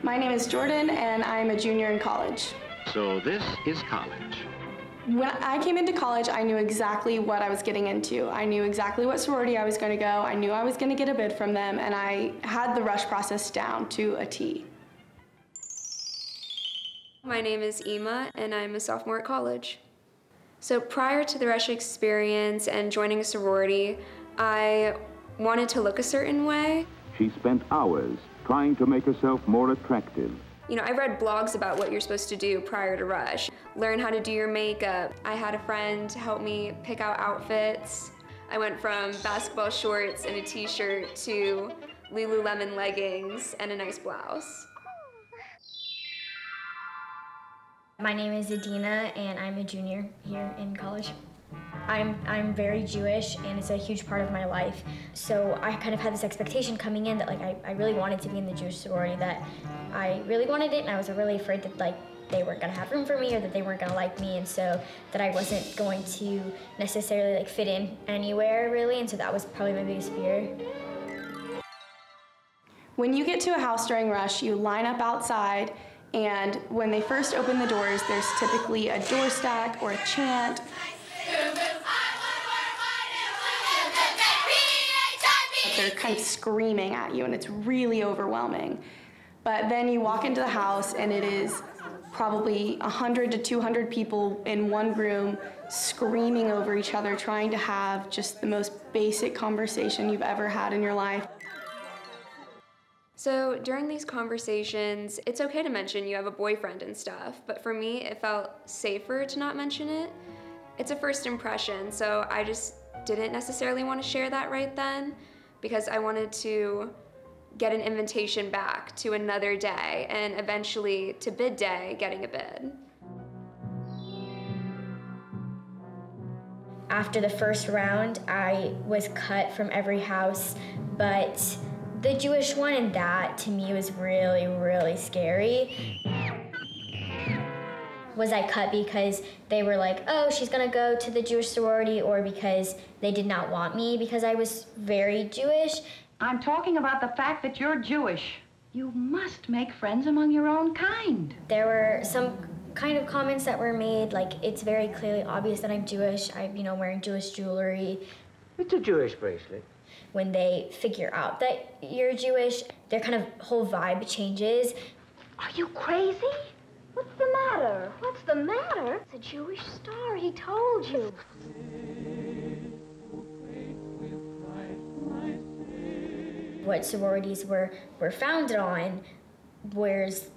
My name is Jordan, and I'm a junior in college. So this is college. When I came into college, I knew exactly what I was getting into. I knew exactly what sorority I was going to go. I knew I was going to get a bid from them, and I had the rush process down to a T. My name is Ema, and I'm a sophomore at college. So prior to the rush experience and joining a sorority, I wanted to look a certain way. She spent hours trying to make herself more attractive. You know, I read blogs about what you're supposed to do prior to rush. Learn how to do your makeup. I had a friend help me pick out outfits. I went from basketball shorts and a t-shirt to Lululemon leggings and a nice blouse. My name is Adina, and I'm a junior here in college. I'm very Jewish, and it's a huge part of my life. So I kind of had this expectation coming in that I really wanted to be in the Jewish sorority, that I really wanted it, and I was really afraid that they weren't gonna have room for me or that they weren't gonna like me, and so that I wasn't going to necessarily fit in anywhere really, and so that was probably my biggest fear. When you get to a house during rush, you line up outside, and when they first open the doors, there's typically a door stack or a chant. They're kind of screaming at you, and it's really overwhelming. But then you walk into the house, and it is probably 100 to 200 people in one room screaming over each other, trying to have just the most basic conversation you've ever had in your life. So during these conversations, it's okay to mention you have a boyfriend and stuff, but for me, it felt safer to not mention it. It's a first impression, so I just didn't necessarily want to share that right then, because I wanted to get an invitation back to another day and eventually to bid day, getting a bid. After the first round, I was cut from every house, but the Jewish one, and that to me was really, really scary. Was I cut because they were like, oh, she's gonna go to the Jewish sorority, or because they did not want me because I was very Jewish? I'm talking about the fact that you're Jewish. You must make friends among your own kind. There were some kind of comments that were made, like it's very clearly obvious that I'm Jewish. I'm, wearing Jewish jewelry. It's a Jewish bracelet. When they figure out that you're Jewish, their kind of whole vibe changes. Are you crazy? What's the matter? What's the matter? It's a Jewish star, he told you. What sororities were founded on was,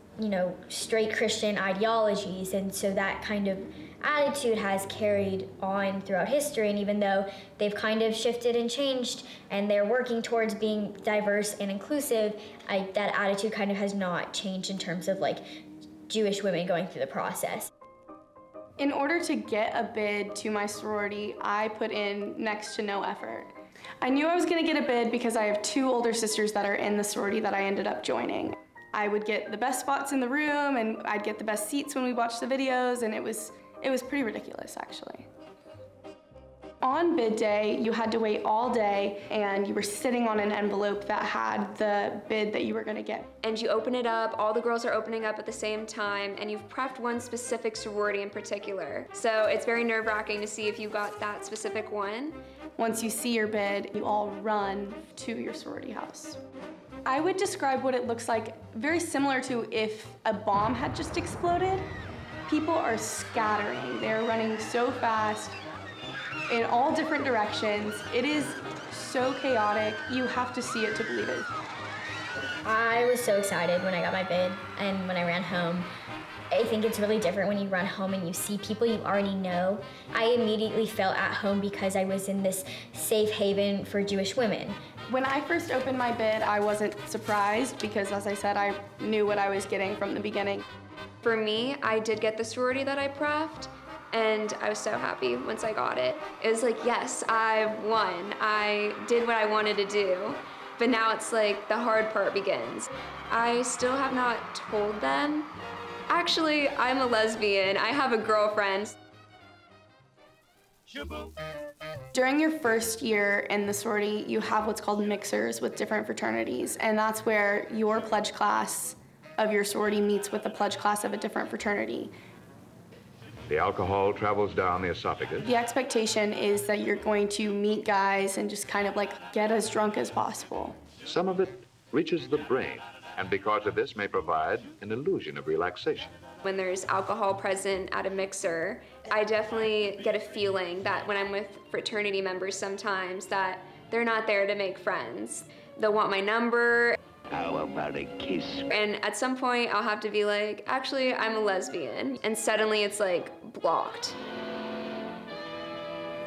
straight Christian ideologies, and so that kind of attitude has carried on throughout history, and even though they've kind of shifted and changed and they're working towards being diverse and inclusive, that attitude kind of has not changed in terms of Jewish women going through the process. In order to get a bid to my sorority, I put in next to no effort. I knew I was gonna get a bid because I have two older sisters that are in the sorority that I ended up joining. I would get the best spots in the room, and I'd get the best seats when we watched the videos, and it was pretty ridiculous, actually. On bid day, you had to wait all day, and you were sitting on an envelope that had the bid that you were gonna get. And you open it up, all the girls are opening up at the same time, and you've prepped one specific sorority in particular. So it's very nerve-wracking to see if you got that specific one. Once you see your bid, you all run to your sorority house. I would describe what it looks like very similar to if a bomb had just exploded. People are scattering. They're running so fast in all different directions. It is so chaotic. You have to see it to believe it. I was so excited when I got my bid and when I ran home. I think it's really different when you run home and you see people you already know. I immediately felt at home because I was in this safe haven for Jewish women. When I first opened my bid, I wasn't surprised because, as I said, I knew what I was getting from the beginning. For me, I did get the sorority that I prepped, and I was so happy once I got it. It was like, yes, I won. I did what I wanted to do. But now it's like the hard part begins. I still have not told them. Actually, I'm a lesbian. I have a girlfriend. During your first year in the sorority, you have what's called mixers with different fraternities, and that's where your pledge class of your sorority meets with the pledge class of a different fraternity. The alcohol travels down the esophagus. The expectation is that you're going to meet guys and just kind of like get as drunk as possible. Some of it reaches the brain, and because of this may provide an illusion of relaxation. When there's alcohol present at a mixer, I definitely get a feeling that when I'm with fraternity members sometimes that they're not there to make friends. They'll want my number. How about a kiss? And at some point I'll have to be like, actually, I'm a lesbian. And suddenly it's like blocked.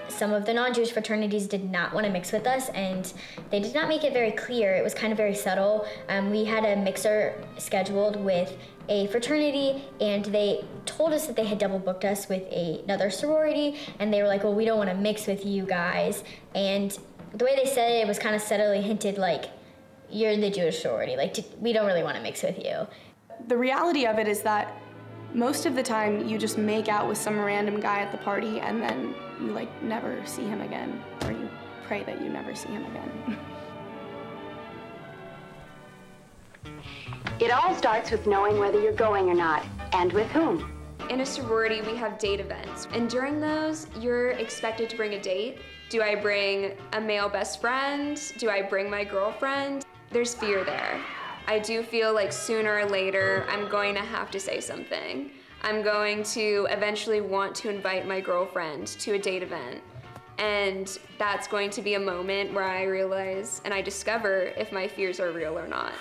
Some of the non-Jewish fraternities did not want to mix with us, and they did not make it very clear. It was kind of very subtle. We had a mixer scheduled with a fraternity, and they told us that they had double booked us with another sorority, and they were like, well, we don't want to mix with you guys. And the way they said it, it was kind of subtly hinted like, you're in the Jewish sorority, like we don't really want to mix with you. The reality of it is that most of the time you just make out with some random guy at the party and then you like never see him again, or you pray that you never see him again. It all starts with knowing whether you're going or not, and with whom. In a sorority, we have date events, and during those, you're expected to bring a date. Do I bring a male best friend? Do I bring my girlfriend? There's fear there. I do feel like sooner or later, I'm going to have to say something. I'm going to eventually want to invite my girlfriend to a date event. And that's going to be a moment where I realize and I discover if my fears are real or not.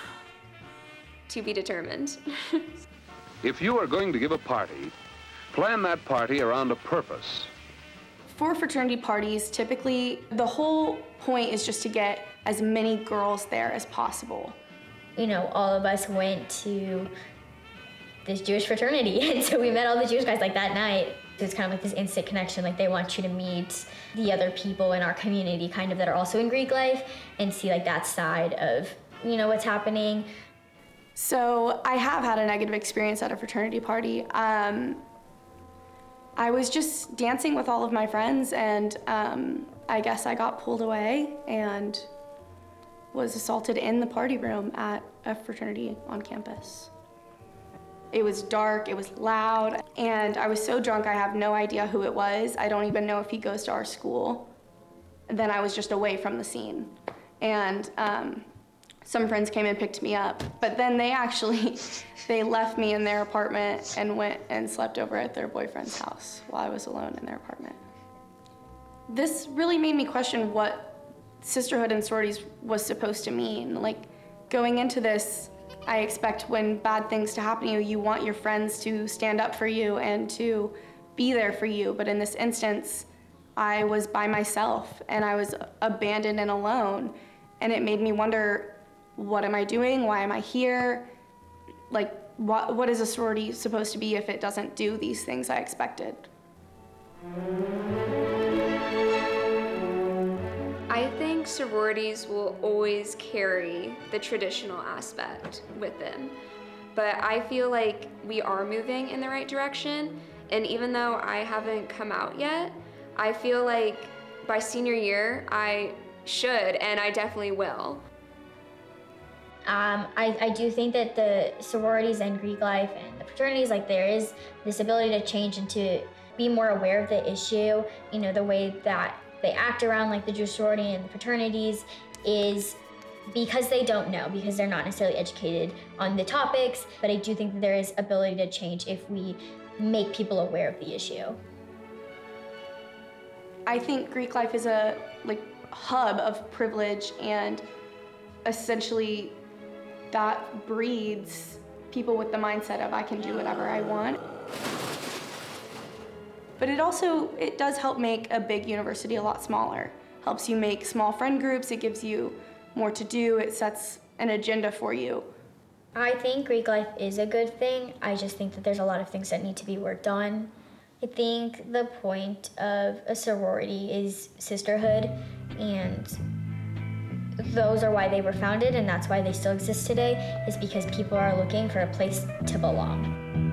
To be determined. If you are going to give a party, plan that party around a purpose. For fraternity parties, typically the whole point is just to get as many girls there as possible. You know, all of us went to this Jewish fraternity, and so we met all the Jewish guys like that night. It's kind of like this instant connection, like they want you to meet the other people in our community kind of that are also in Greek life and see like that side of, you know, what's happening. So I have had a negative experience at a fraternity party. I was just dancing with all of my friends, and I guess I got pulled away and was assaulted in the party room at a fraternity on campus. It was dark, it was loud, and I was so drunk I have no idea who it was. I don't even know if he goes to our school. And then I was just away from the scene. And some friends came and picked me up, but then they left me in their apartment and went and slept over at their boyfriend's house while I was alone in their apartment. This really made me question what sisterhood and sororities was supposed to mean. Like, going into this, I expect when bad things to happen to you, you want your friends to stand up for you and to be there for you. But in this instance, I was by myself and I was abandoned and alone. And it made me wonder, what am I doing? Why am I here? Like, what is a sorority supposed to be if it doesn't do these things I expected? I think sororities will always carry the traditional aspect with them. But I feel like we are moving in the right direction. And even though I haven't come out yet, I feel like by senior year, I should, and I definitely will. I do think that the sororities and Greek life and the fraternities, like there is this ability to change and to be more aware of the issue. You know, the way that they act around like the Jewish sorority and the fraternities is because they don't know, because they're not necessarily educated on the topics. But I do think that there is ability to change if we make people aware of the issue. I think Greek life is a hub of privilege, and essentially that breeds people with the mindset of I can do whatever I want. But it does help make a big university a lot smaller. Helps you make small friend groups, it gives you more to do, it sets an agenda for you. I think Greek life is a good thing. I just think that there's a lot of things that need to be worked on. I think the point of a sorority is sisterhood, and those are why they were founded, and that's why they still exist today, is because people are looking for a place to belong.